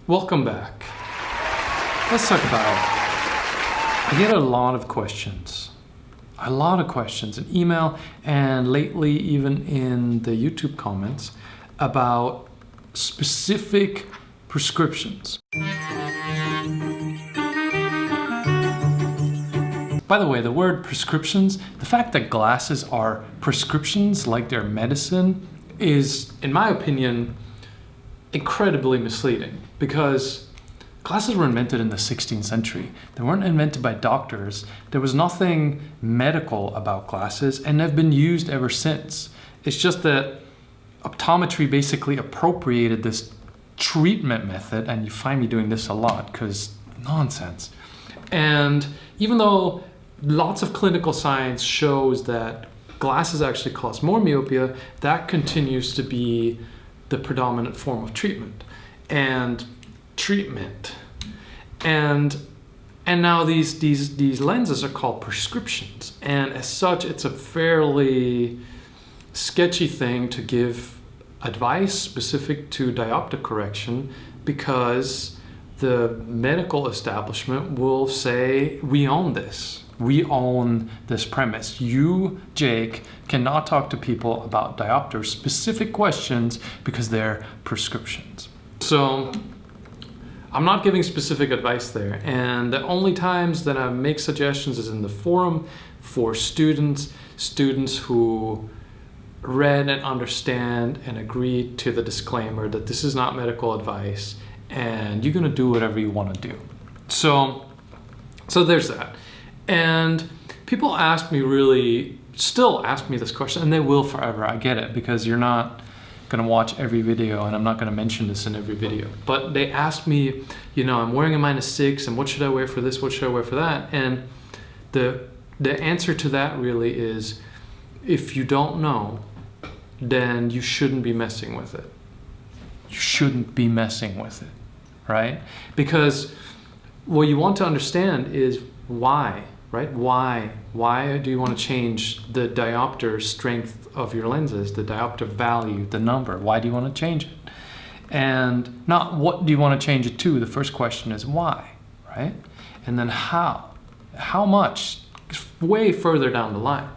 Welcome back. Let's talk about, I get a lot of questions in email and lately even in the YouTube comments about specific prescriptions. By the way, the word prescriptions, the fact that glasses are prescriptions like they're medicine is, in my opinion, incredibly misleading, because glasses were invented in the 16th century. They weren't invented by doctors. There was nothing medical about glasses, and they've been used ever since. It's just that optometry basically appropriated this treatment method, and you find me doing this a lot because nonsense. And even though lots of clinical science shows that glasses actually cause more myopia, that continues to be the predominant form of treatment. And now these lenses are called prescriptions, and as such it's a fairly sketchy thing to give advice specific to diopter correction, because the medical establishment will say, we own this. We own this premise. You, Jake, cannot talk to people about diopter specific questions because they're prescriptions. So I'm not giving specific advice there. And the only times that I make suggestions is in the forum for students who read and understand and agree to the disclaimer that this is not medical advice and you're gonna do whatever you wanna do. So there's that. And people still ask me this question, and they will forever. I get it, because you're not gonna watch every video and I'm not gonna mention this in every video. But they ask me, I'm wearing a -6 and what should I wear for this? What should I wear for that? And the answer to that really is, if you don't know, then you shouldn't be messing with it. You shouldn't be messing with it, right? Because what you want to understand is why, right? Why do you want to change the diopter strength of your lenses, the diopter value, the number? Why do you want to change it? And not what do you want to change it to? The first question is why, right? And then how? How much? It's way further down the line.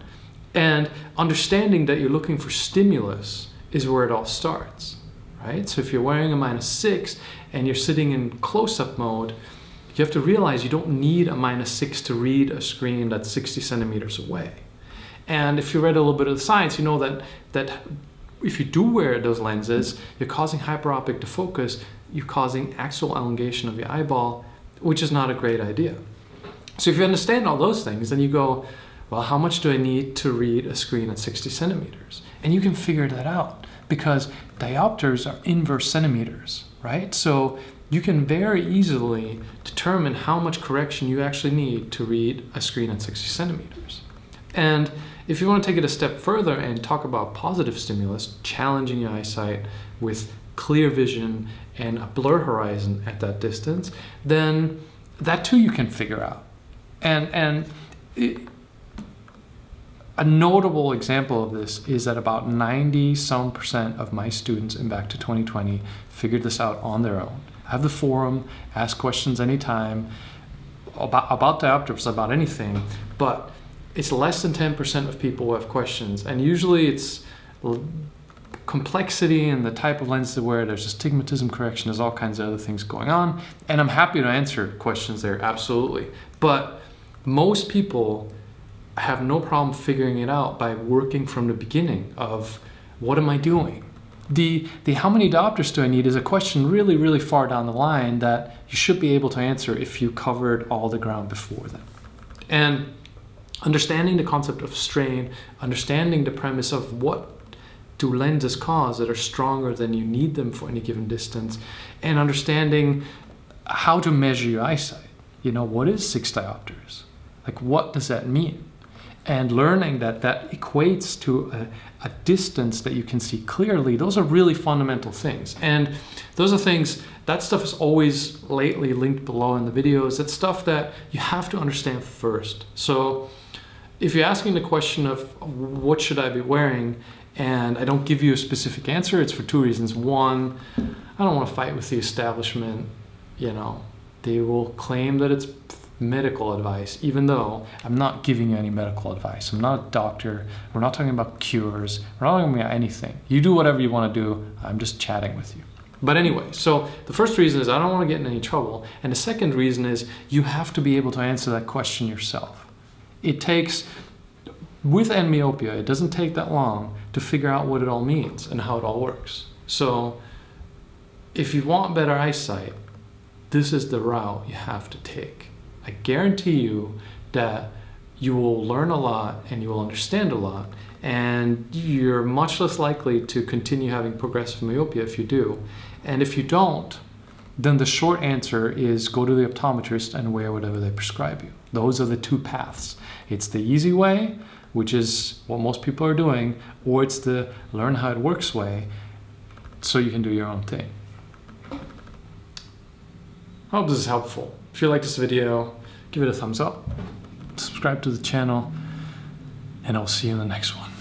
And understanding that you're looking for stimulus is where it all starts, right? So if you're wearing a -6 and you're sitting in close-up mode, you have to realize you don't need a -6 to read a screen that's 60 centimeters away. And if you read a little bit of the science, you know that if you do wear those lenses, you're causing hyperopic defocus, you're causing axial elongation of your eyeball, which is not a great idea. So if you understand all those things, then you go, well, how much do I need to read a screen at 60 centimeters? And you can figure that out, because diopters are inverse centimeters, right? So you can very easily determine how much correction you actually need to read a screen at 60 centimeters. And if you want to take it a step further and talk about positive stimulus, challenging your eyesight with clear vision and a blur horizon at that distance, then that too you can figure out. A notable example of this is that about 90% of my students in Back to 2020 figured this out on their own. Have the forum, ask questions anytime about diopters, about anything, but it's less than 10% of people who have questions. And usually it's complexity and the type of lens to wear, there's astigmatism correction, there's all kinds of other things going on. And I'm happy to answer questions there, absolutely. But most people have no problem figuring it out by working from the beginning of, what am I doing? The how many diopters do I need is a question really, really far down the line that you should be able to answer if you covered all the ground before then. And understanding the concept of strain, understanding the premise of what do lenses cause that are stronger than you need them for any given distance, and understanding how to measure your eyesight. What is 6 diopters? Like, what does that mean? And learning that equates to a distance that you can see clearly. Those are really fundamental things. And those are things, that stuff is always lately linked below in the videos. That's stuff that you have to understand first. So if you're asking the question of what should I be wearing, and I don't give you a specific answer, it's for 2 reasons. One, I don't want to fight with the establishment. They will claim that it's medical advice, even though I'm not giving you any medical advice. I'm not a doctor. We're not talking about cures. We're not talking about anything. You do whatever you want to do. I'm just chatting with you. But anyway, so the first reason is I don't want to get in any trouble. And the second reason is you have to be able to answer that question yourself. It takes, with endmyopia, it doesn't take that long to figure out what it all means and how it all works. So if you want better eyesight, this is the route you have to take. I guarantee you that you will learn a lot and you will understand a lot, and you're much less likely to continue having progressive myopia if you do. And if you don't, then the short answer is go to the optometrist and wear whatever they prescribe you. Those are the two paths. It's the easy way, which is what most people are doing, or it's the learn how it works way, so you can do your own thing. I hope this is helpful. If you like this video, give it a thumbs up, subscribe to the channel, and I'll see you in the next one.